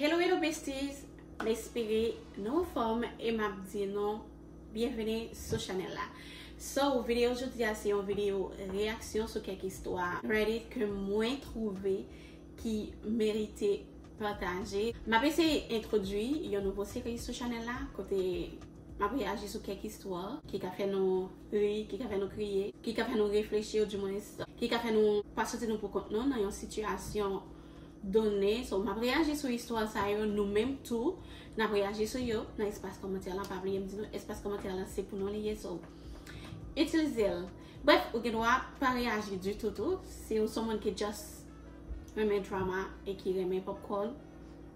Hello hello besties, m'espérez nou forme et m'a dit non, bienvenue sur channel là. So, vidéo aujourd'hui c'est une vidéo réaction sur quelques histoires Reddit que moi trouvé qui méritait partager. M'a essayé introduire une nouvelle série sur channel là côté m'a réagi sur quelques histoires qui a fait nous rire, qui a fait nous crier, qui a fait nous réfléchir du moins, qui a fait nous pas sortir nous pour compte non dans une situation donné, so m'a réagi sur l'histoire ça yo nous-mêmes tout, n'a réagi sur yo dans espace commentaire là, pas oublier me dire espace commentaire là c'est pour nous lier so utilisez-le. Bref, ou doit pas réagir du tout si vous someone qui just remet drama et qui remet popcorn,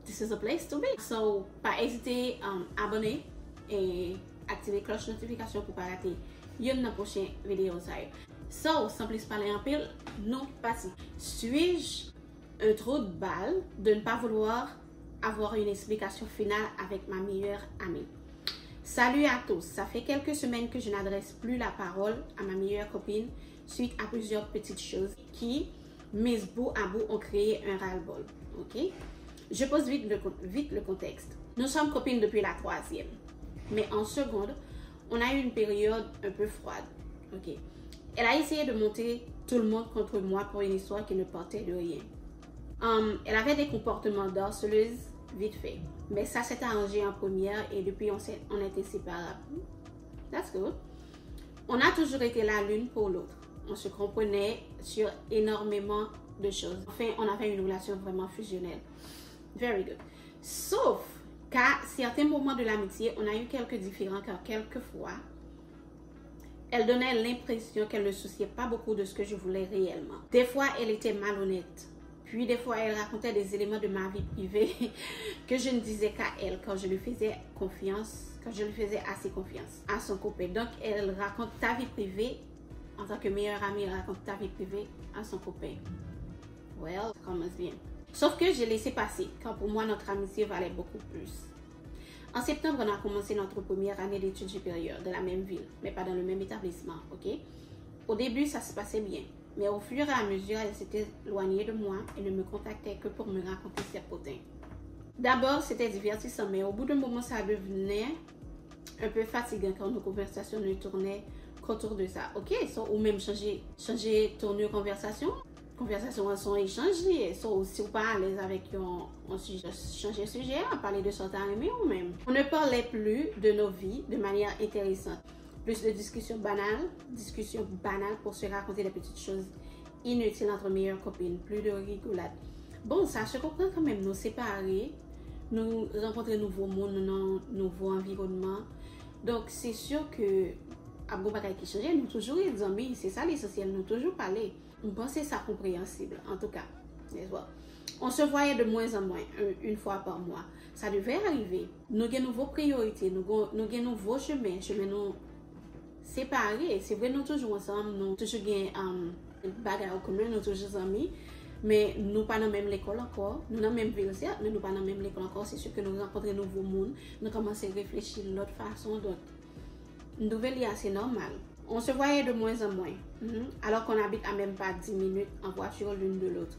this is a place to be. So pas hésiter abonner et activer cloche notification pour pas rater une de prochaine vidéo ça yo. So sans plus parler en pile, nous parti. Suis-je un trou de balle de ne pas vouloir avoir une explication finale avec ma meilleure amie? Salut à tous, ça fait quelques semaines que je n'adresse plus la parole à ma meilleure copine suite à plusieurs petites choses qui, mises bout à bout, ont créé un ras-le-bol. Ok? Je pose vite le contexte. Nous sommes copines depuis la 3e, mais en seconde, on a eu une période un peu froide. Ok? Elle a essayé de monter tout le monde contre moi pour une histoire qui ne portait de rien. Elle avait des comportements d'harceleuse vite fait, mais ça s'est arrangé en première et depuis on était séparés. That's good. On a toujours été là l'une pour l'autre. On se comprenait sur énormément de choses. Enfin, on avait une relation vraiment fusionnelle. Very good. Sauf qu'à certains moments de l'amitié, on a eu quelques différends car quelquefois, elle donnait l'impression qu'elle ne souciait pas beaucoup de ce que je voulais réellement. Des fois, elle était malhonnête. Puis des fois, elle racontait des éléments de ma vie privée que je ne disais qu'à elle quand je lui faisais confiance, quand je lui faisais assez confiance à son copain. Donc, elle raconte ta vie privée en tant que meilleure amie, elle raconte ta vie privée à son copain. Well, ça commence bien. Sauf que j'ai laissé passer, car pour moi, notre amitié valait beaucoup plus. En septembre, on a commencé notre première année d'études supérieures de la même ville, mais pas dans le même établissement, ok? Au début, ça se passait bien. Mais au fur et à mesure, elle s'était éloignée de moi et ne me contactait que pour me raconter ses potins. D'abord, c'était divertissant, mais au bout d'un moment, ça devenait un peu fatigant quand nos conversations ne tournaient qu'autour de ça. Ok, ou même changer tournure conversation sont échangées. Si vous pas à l'aise avec un sujet, changer de sujet, parler de sortir aimé ou même. On ne parlait plus de nos vies de manière intéressante. Plus de discussions banales pour se raconter des petites choses inutiles entre meilleures copines, plus de rigolade. Bon, ça se comprend quand même, nous séparer, nous rencontrer un nouveau monde, un nouveau environnement. Donc, c'est sûr que, à beaucoup de qui change, nous toujours les amis, c'est ça l'essentiel, nous toujours parler. On pensait ça compréhensible, en tout cas. On se voyait de moins en moins, une fois par mois. Ça devait arriver. Nous avons nos priorités, nous avons nouveaux chemins nous séparés. C'est vrai, nous toujours ensemble, nous toujours gagnons bagarre au commun, nous toujours amis, mais nous pas dans même l'école encore. Nous dans même ville, mais nous pas dans même l'école encore. C'est sûr que nous rencontrons un nouveau monde, nous commençons à réfléchir de l'autre façon. Donc, une nouvelle vie, c'est normal. On se voyait de moins en moins, alors qu'on habite à même pas 10 minutes en voiture l'une de l'autre.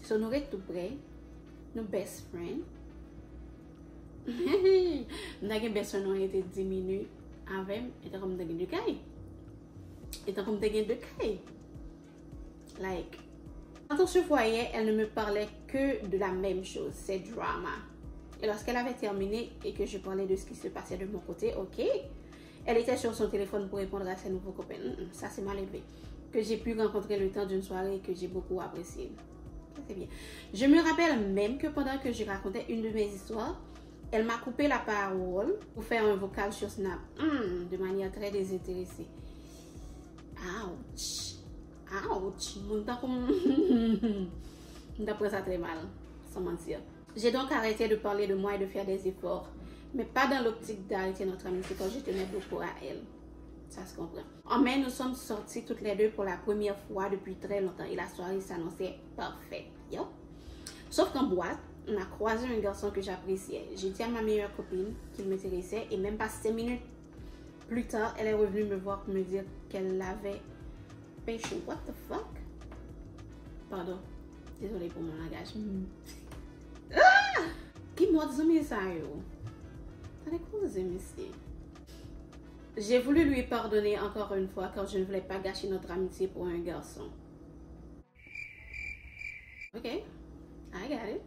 So, nous sommes tout près, nos best friends. Nous avons best friend, on était 10 minutes avec, et comme nous avons deux cailles. Et comme nous avons deux cailles. Like, quand on se voyait, elle ne me parlait que de la même chose, c'est drama. Et lorsqu'elle avait terminé et que je parlais de ce qui se passait de mon côté, ok, elle était sur son téléphone pour répondre à ses nouveaux copains. Ça c'est mal élevé. Que j'ai pu rencontrer le temps d'une soirée que j'ai beaucoup appréciée. C'est bien. Je me rappelle même que pendant que je racontais une de mes histoires, elle m'a coupé la parole pour faire un vocal sur Snap, de manière très désintéressée. Ouch! Ouch! D'après ça très mal, sans mentir. J'ai donc arrêté de parler de moi et de faire des efforts, mais pas dans l'optique d'arrêter notre amitié quand je tenais beaucoup à elle. Ça se comprend. En mai, nous sommes sortis toutes les deux pour la première fois depuis très longtemps et la soirée s'annonçait parfaite. Yo. Sauf qu'en boîte, on a croisé un garçon que j'appréciais. J'ai dit à ma meilleure copine qu'il m'intéressait et même pas 5 minutes plus tard, elle est revenue me voir pour me dire qu'elle l'avait pêché. What the fuck? Pardon. Désolée pour mon langage. Ah! Qui m'a dit ça, yo? T'as cause, monsieur. J'ai voulu lui pardonner encore une fois car je ne voulais pas gâcher notre amitié pour un garçon. Ok, I got it.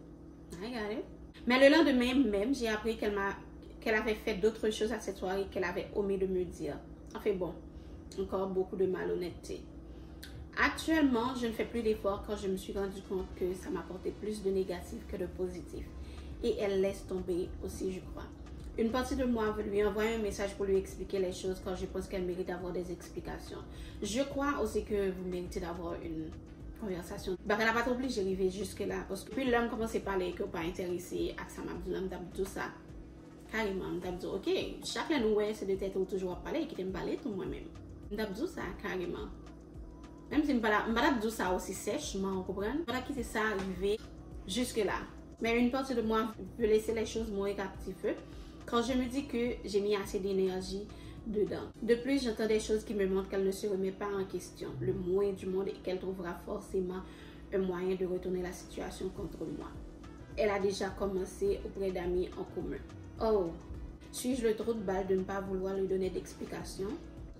I got it. Mais le lendemain même, j'ai appris qu'elle avait fait d'autres choses à cette soirée qu'elle avait omis de me dire. Enfin bon, encore beaucoup de malhonnêteté. Actuellement, je ne fais plus d'efforts quand je me suis rendu compte que ça m'apportait plus de négatif que de positif. Et elle laisse tomber aussi, je crois. Une partie de moi veut lui envoyer un message pour lui expliquer les choses quand je pense qu'elle mérite d'avoir des explications. Je crois aussi que vous méritez d'avoir une conversation. Bah, elle n'a pas obligé d'arriver jusque-là. Parce que puis l'homme commence à parler que pas intéressé à ça, m'a dit ça. Carrément, m'a dit, ok, chaque nous c'est de tête ou toujours à parler, qui t'aime parler tout moi-même. M'a dit ça, carrément. Même si je ne vais pas dire ça aussi sèchement, vous comprenez? Je ne vais pas quitter ça arriver jusque-là. Mais une partie de moi veut laisser les choses mourir à petit feu quand je me dis que j'ai mis assez d'énergie dedans. De plus, j'entends des choses qui me montrent qu'elle ne se remet pas en question, le moins du monde, et qu'elle trouvera forcément un moyen de retourner la situation contre moi. Elle a déjà commencé auprès d'amis en commun. Oh, suis-je le trou de balle de ne pas vouloir lui donner d'explication?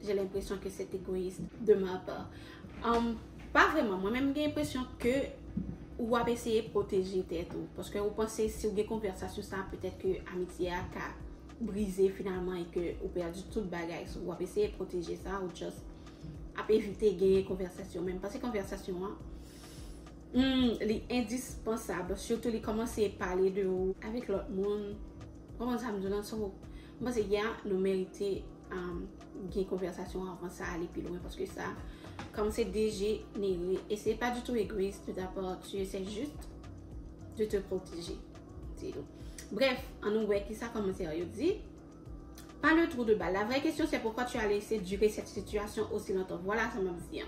J'ai l'impression que c'est égoïste de ma part. Pas vraiment. Moi-même, j'ai l'impression que vous avez essayé de protéger tête. Parce que vous pensez, si vous avez une conversation, ça peut-être que l'amitié a brisé finalement et que vous perdu tout le bagage. Vous avez essayé de protéger ça ou juste éviter de gagner une conversation. Même parce que conversation, est indispensable. Surtout, les commencer à parler de vous avec l'autre monde. Comment ça me donne ça? Moi, c'est hier, nous méritons une conversation avant ça, aller plus loin. Parce que ça, comme c'est dégénéré, et c'est pas du tout égoïste de ta part, tu essaies juste de te protéger. Bref, en nous voyant qui ça commence à dire, pas le trou de balle. La vraie question, c'est pourquoi tu as laissé durer cette situation aussi longtemps. Voilà, ça m'a dit.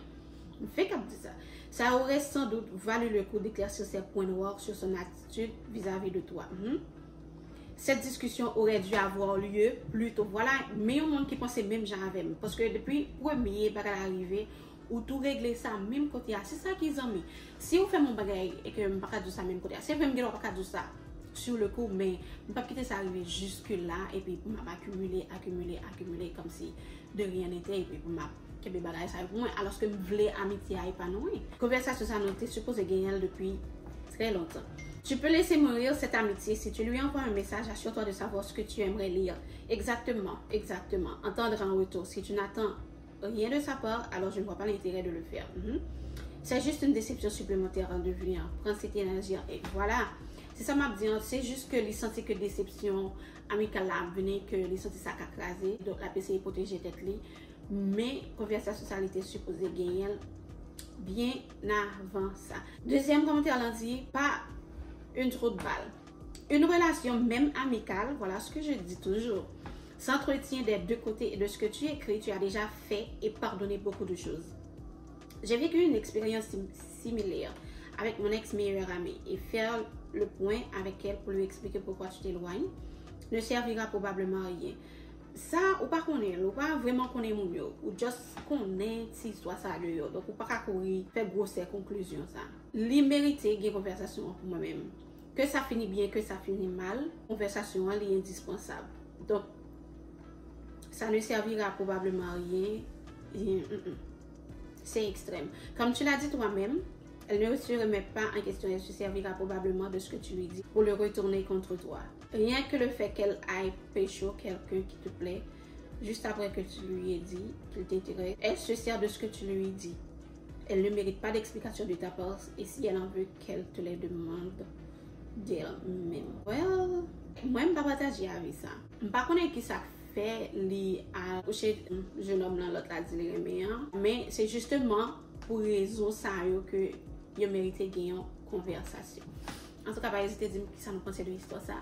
Me fait comme ça. Ça aurait sans doute valu le coup d'éclaircir ces points noirs sur son attitude vis-à-vis de toi. Cette discussion aurait dû avoir lieu plus tôt. Voilà, mais au monde qui pensait même j'en avais. Parce que depuis le premier bagage arrivé, ou tout régler ça même côté, c'est ça qu'ils ont mis. Si vous faites mon bagage et que je ne peux pas dire ça même côté, c'est vraiment que je ne peux pas dire ça sur le coup, mais je ne peux pas quitter ça arriver jusque là et puis pour m'accumuler comme si de rien n'était et puis pour que mes bagages ça pour moi alors que je voulais amitié épanouie. Conversation ça nous supposé gagner depuis très longtemps. Tu peux laisser mourir cette amitié si tu lui envoies un message. Assure-toi de savoir ce que tu aimerais lire. Exactement. Entendre en retour. Si tu n'attends rien de sa part, alors je ne vois pas l'intérêt de le faire. C'est juste une déception supplémentaire en devenir. Prends cette énergie et voilà. C'est ça m'a dit. C'est juste que les sentis que déception amicale là venait que les sentis ça crasé. Donc la PC est protégée tête li. Mais conversation ça était supposé gagner bien avant ça. Deuxième commentaire lundi, pas une trou de balle. Une relation même amicale, voilà ce que je dis toujours, s'entretient des deux côtés et de ce que tu écris, tu as déjà fait et pardonné beaucoup de choses. J'ai vécu une expérience similaire avec mon ex-meilleure amie et faire le point avec elle pour lui expliquer pourquoi tu t'éloignes ne servira probablement à rien. Ça, ou pas connaître, ou pas vraiment connaître mon mieux, ou juste connaître si soit ça de yo. Donc, ou pas courir, faire grosse conclusion ça. Li mériter une conversation pour moi-même. Que ça finit bien, que ça finit mal, conversation est indispensable. Donc, ça ne servira probablement à rien. C'est extrême. Comme tu l'as dit toi-même, elle ne se remet pas en question, elle se servira probablement de ce que tu lui dis pour le retourner contre toi. Rien que le fait qu'elle aille pécho quelqu'un qui te plaît, juste après que tu lui aies dit qu'il t'intéresse, elle se sert de ce que tu lui dis. Elle ne mérite pas d'explication de ta part et si elle en veut qu'elle te les demande d'elle-même. Well, moi je ne vais pas partager avec ça. Je ne sais pas qui ça fait li à coucher jeune homme dans l'autre la dit mais c'est justement pour raison ça que je mérite de gagner une conversation. En tout cas, pas hésiter à dire qui ça nous pensait de l'histoire ça.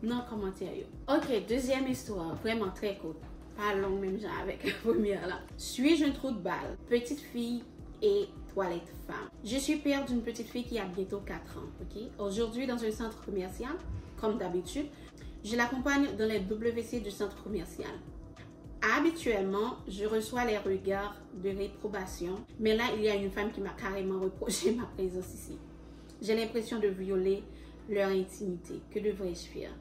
Non, commentaire. Ok, deuxième histoire, vraiment très courte. Pas longue même genre avec la première là. Suis-je un trou de balle? Petite fille et toilette femme. Je suis père d'une petite fille qui a bientôt 4 ans. Ok. Aujourd'hui, dans un centre commercial, comme d'habitude, je l'accompagne dans les WC du centre commercial. Habituellement, je reçois les regards de réprobation, mais là, il y a une femme qui m'a carrément reproché ma présence ici. J'ai l'impression de violer leur intimité. Que devrais-je faire?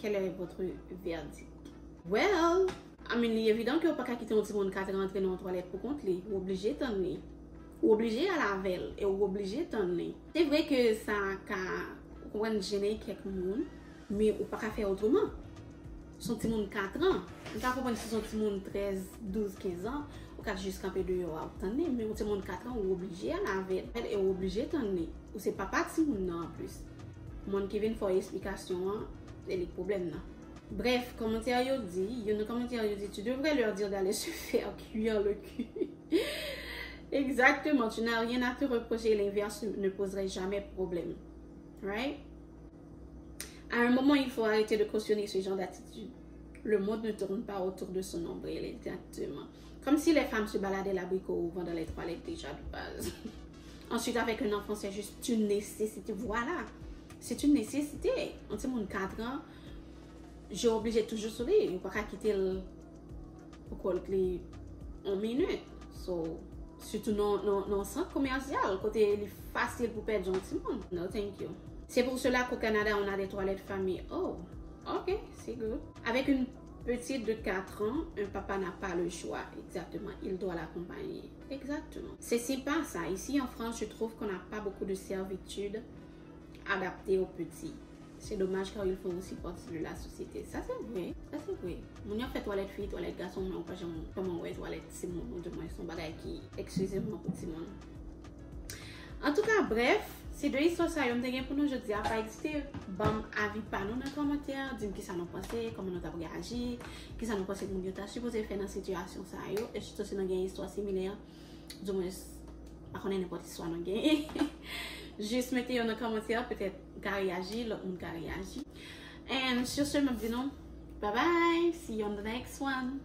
Quel est votre verdict? Well, I mean, il est évident que vous ne pouvez pas quitter un petit monde 4 ans entrer dans la toilette pour compte les. Vous obligé de tenir. Vous obligé à laver et vous obligé de tenir. C'est vrai que ça a gêné quelques monde, mais vous ne pouvez pas faire autrement. Son petit monde 4 ans. Vous ne comprenez si son petit monde 13, 12, 15 ans, vous pouvez juste camper dehors à tenir, mais un petit monde 4 ans, vous obligé à laver et vous obligé de tenir. Ou c'est pas petit monde en plus. Monde qui vient faire explication, c'est les problèmes là. Bref, commentaire yo dit, il y a un commentaire yo dit, tu devrais leur dire d'aller se faire cuire le cul. Exactement, tu n'as rien à te reprocher, l'inverse ne poserait jamais problème. Right? À un moment, il faut arrêter de cautionner ce genre d'attitude. Le monde ne tourne pas autour de son nombril, exactement. Comme si les femmes se baladaient l'abricot ou vont dans les toilettes déjà de base. Ensuite, avec un enfant, c'est juste une nécessité. Voilà. C'est une nécessité. On dit, mon 4 ans, j'ai obligé toujours sourire. Je ne peux pas quitter le col en minute. So, surtout dans le centre commercial, côté il est facile pour perdre un petit monde. No, thank you. C'est pour cela qu'au Canada, on a des toilettes famille. Oh, ok, c'est good. Avec une petite de 4 ans, un papa n'a pas le choix. Exactement, il doit l'accompagner. Exactement. C'est sympa ça. Ici en France, je trouve qu'on n'a pas beaucoup de servitudes adaptées aux petits. C'est dommage car ils font aussi partie de la société. Ça c'est vrai. Ça c'est vrai. Mon a fait toilette fille, toilette garçon, mais on pas jamais comment ouais toilette c'est mon de moi son bagage qui excusez-moi petit monde. En tout cas, bref, c'est deux histoires ça yon te pour nous jeudi à pas hésiter bon avis pas nous dans les commentaires, dire qui ça nous pensé, comment nous avons réagi, qui ça nous pensé que nous t'a supposé faire dans situation ça yo et surtout si nous avons une histoire similaire, du moins pas connaître n'importe histoire nous gagne. Juste mettez dans les commentaires peut-être qu'à réagir, l'autre monde qu'à réagir. And sur ce, je me dis non. Bye bye. See you on the next one.